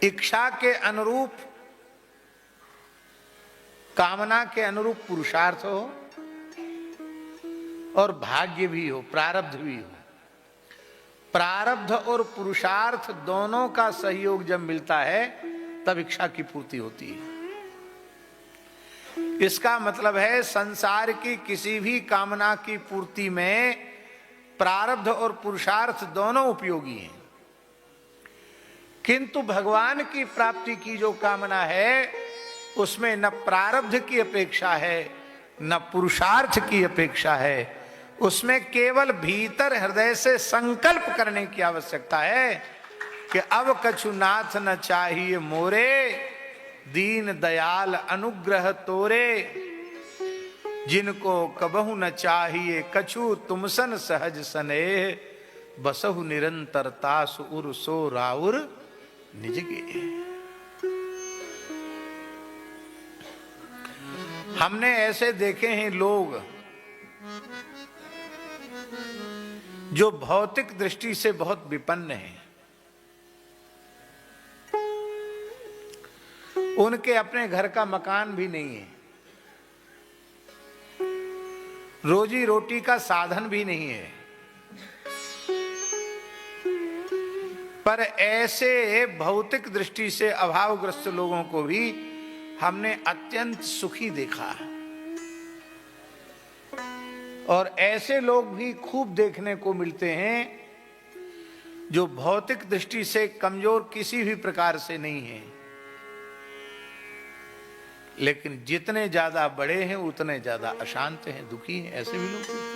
इच्छा के अनुरूप, कामना के अनुरूप पुरुषार्थ हो और भाग्य भी हो, प्रारब्ध भी हो। प्रारब्ध और पुरुषार्थ दोनों का सहयोग जब मिलता है तब इच्छा की पूर्ति होती है। इसका मतलब है संसार की किसी भी कामना की पूर्ति में प्रारब्ध और पुरुषार्थ दोनों उपयोगी हैं, किंतु भगवान की प्राप्ति की जो कामना है उसमें न प्रारब्ध की अपेक्षा है न पुरुषार्थ की अपेक्षा है, उसमें केवल भीतर हृदय से संकल्प करने की आवश्यकता है कि अब कछु नाथ न चाहिए मोरे, दीन दयाल अनुग्रह तोरे, जिनको कबहु न चाहिए कछु तुमसन सहज स्नेह, बसहु निरंतरता सुर सो राउर निजगे। हमने ऐसे देखे हैं लोग जो भौतिक दृष्टि से बहुत विपन्न हैं, उनके अपने घर का मकान भी नहीं है, रोजी रोटी का साधन भी नहीं है, पर ऐसे भौतिक दृष्टि से अभावग्रस्त लोगों को भी हमने अत्यंत सुखी देखा। और ऐसे लोग भी खूब देखने को मिलते हैं जो भौतिक दृष्टि से कमजोर किसी भी प्रकार से नहीं है, लेकिन जितने ज्यादा बड़े हैं उतने ज्यादा अशांत हैं, दुखी हैं। ऐसे भी लोग हैं।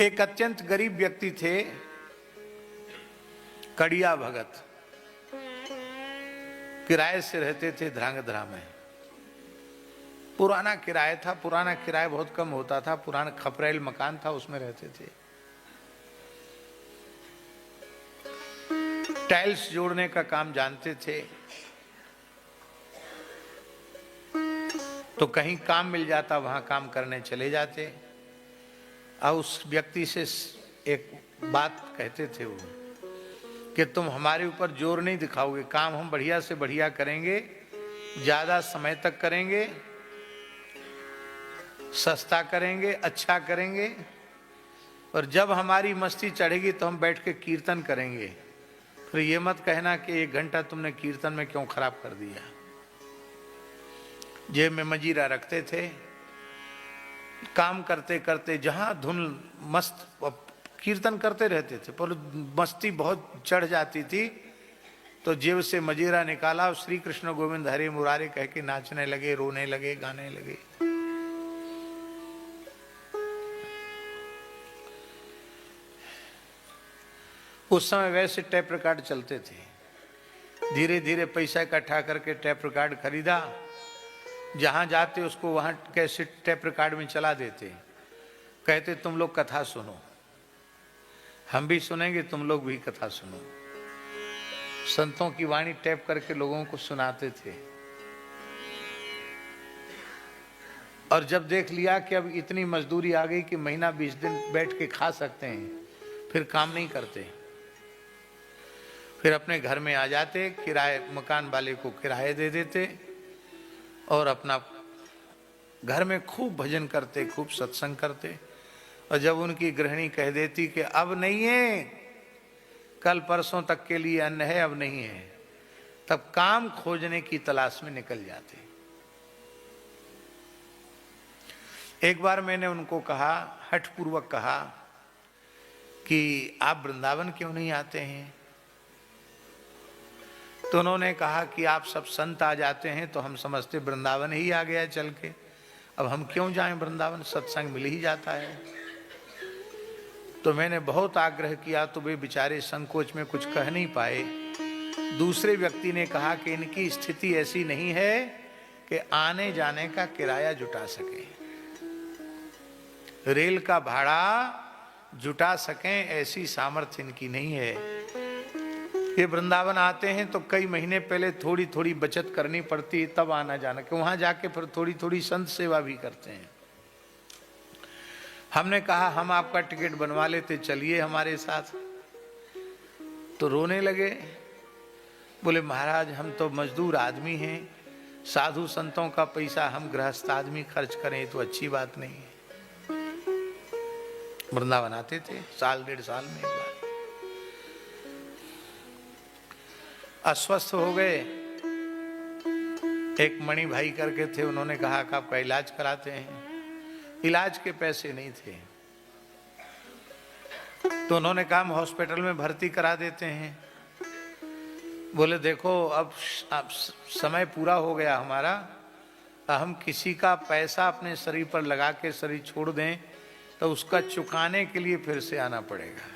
एक अत्यंत गरीब व्यक्ति थे, कड़िया भगत, किराए से रहते थे ध्रांगध्रा में। पुराना किराया था, पुराना किराया बहुत कम होता था, पुराना खपरेल मकान था, उसमें रहते थे। टाइल्स जोड़ने का काम जानते थे, तो कहीं काम मिल जाता वहां काम करने चले जाते। और उस व्यक्ति से एक बात कहते थे वो कि तुम हमारे ऊपर जोर नहीं दिखाओगे, काम हम बढ़िया से बढ़िया करेंगे, ज्यादा समय तक करेंगे, सस्ता करेंगे, अच्छा करेंगे, और जब हमारी मस्ती चढ़ेगी तो हम बैठ के कीर्तन करेंगे। फिर ये मत कहना कि 1 घंटा तुमने कीर्तन में क्यों खराब कर दिया। जेब में मजीरा रखते थे, काम करते करते जहां धुन मस्त कीर्तन करते रहते थे, पर मस्ती बहुत चढ़ जाती थी तो जेब से मजीरा निकाला और श्री कृष्ण गोविंद हरे मुरारे कह के नाचने लगे, रोने लगे, गाने लगे। उस समय वैसे टेप रिकॉर्ड चलते थे। धीरे धीरे पैसा इकट्ठा करके टेप रिकॉर्ड खरीदा, जहां जाते उसको वहां कैसे टेप रिकॉर्ड में चला देते, कहते तुम लोग कथा सुनो, हम भी सुनेंगे, तुम लोग भी कथा सुनो। संतों की वाणी टेप करके लोगों को सुनाते थे। और जब देख लिया कि अब इतनी मजदूरी आ गई कि महीना 20 दिन बैठ के खा सकते हैं, फिर काम नहीं करते, फिर अपने घर में आ जाते, किराए मकान वाले को किराए दे देते और अपना घर में खूब भजन करते, खूब सत्संग करते। और जब उनकी गृहिणी कह देती कि अब नहीं है, कल परसों तक के लिए अन्न है, अब नहीं है, तब काम खोजने की तलाश में निकल जाते। एक बार मैंने उनको कहा, हठपूर्वक कहा कि आप वृंदावन क्यों नहीं आते हैं? तो उन्होंने कहा कि आप सब संत आ जाते हैं तो हम समझते वृंदावन ही आ गया चल के, अब हम क्यों जाएं वृंदावन, सत्संग मिल ही जाता है। तो मैंने बहुत आग्रह किया तो वे बेचारे संकोच में कुछ कह नहीं पाए। दूसरे व्यक्ति ने कहा कि इनकी स्थिति ऐसी नहीं है कि आने जाने का किराया जुटा सके, रेल का भाड़ा जुटा सकें, ऐसी सामर्थ्य इनकी नहीं है। ये वृंदावन आते हैं तो कई महीने पहले थोड़ी थोड़ी बचत करनी पड़ती है, तब आना जाना, कि वहां जाके फिर थोड़ी थोड़ी संत सेवा भी करते हैं। हमने कहा हम आपका टिकट बनवा लेते, चलिए हमारे साथ। तो रोने लगे, बोले महाराज हम तो मजदूर आदमी हैं, साधु संतों का पैसा हम गृहस्थ आदमी खर्च करें तो अच्छी बात नहीं है। वृंदावन आते थे साल डेढ़ साल में एक बार। अस्वस्थ हो गए, एक मणि भाई करके थे, उन्होंने कहा कि आपका इलाज कराते हैं। इलाज के पैसे नहीं थे, तो उन्होंने कहा हम हॉस्पिटल में भर्ती करा देते हैं। बोले देखो अब समय पूरा हो गया हमारा, हम किसी का पैसा अपने शरीर पर लगा के शरीर छोड़ दें तो उसका चुकाने के लिए फिर से आना पड़ेगा।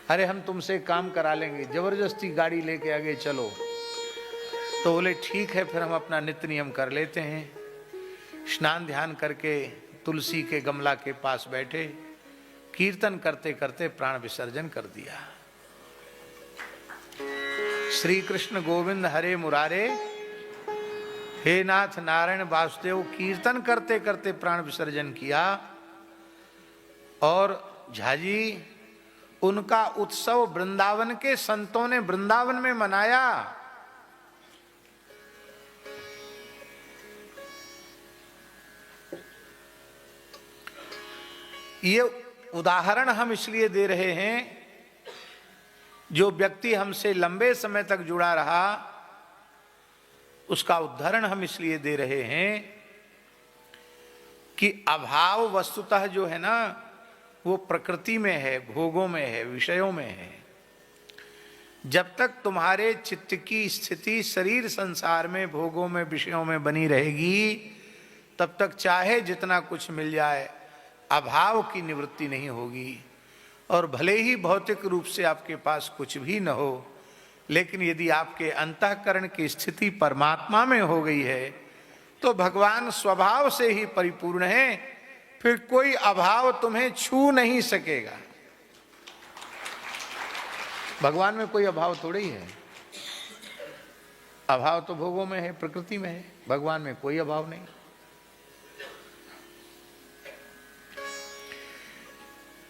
अरे हम तुमसे काम करा लेंगे, जबरदस्ती गाड़ी लेके आगे चलो। तो बोले ठीक है, फिर हम अपना नित्य नियम कर लेते हैं। स्नान ध्यान करके तुलसी के गमला के पास बैठे, कीर्तन करते करते प्राण विसर्जन कर दिया। श्री कृष्ण गोविंद हरे मुरारे, हे नाथ नारायण वासुदेव, कीर्तन करते करते प्राण विसर्जन किया। और झाजी उनका उत्सव वृंदावन के संतों ने वृंदावन में मनाया। ये उदाहरण हम इसलिए दे रहे हैं, जो व्यक्ति हमसे लंबे समय तक जुड़ा रहा उसका उदाहरण हम इसलिए दे रहे हैं कि अभाव वस्तुतः जो है ना वो प्रकृति में है, भोगों में है, विषयों में है। जब तक तुम्हारे चित्त की स्थिति शरीर संसार में, भोगों में, विषयों में बनी रहेगी, तब तक चाहे जितना कुछ मिल जाए अभाव की निवृत्ति नहीं होगी। और भले ही भौतिक रूप से आपके पास कुछ भी न हो, लेकिन यदि आपके अंतःकरण की स्थिति परमात्मा में हो गई है तो भगवान स्वभाव से ही परिपूर्ण है, फिर कोई अभाव तुम्हें छू नहीं सकेगा। भगवान में कोई अभाव थोड़ी ही है। अभाव तो भोगों में है, प्रकृति में है, भगवान में कोई अभाव नहीं।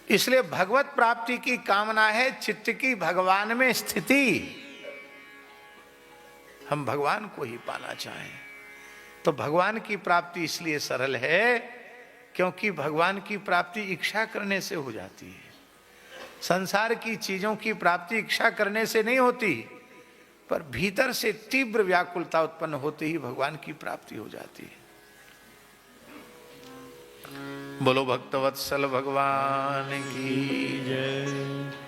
इसलिए भगवत प्राप्ति की कामना है चित्त की भगवान में स्थिति। हम भगवान को ही पाना चाहें तो भगवान की प्राप्ति इसलिए सरल है क्योंकि भगवान की प्राप्ति इच्छा करने से हो जाती है। संसार की चीजों की प्राप्ति इच्छा करने से नहीं होती, पर भीतर से तीव्र व्याकुलता उत्पन्न होते ही भगवान की प्राप्ति हो जाती है। बोलो भक्तवत्सल भगवान की जय।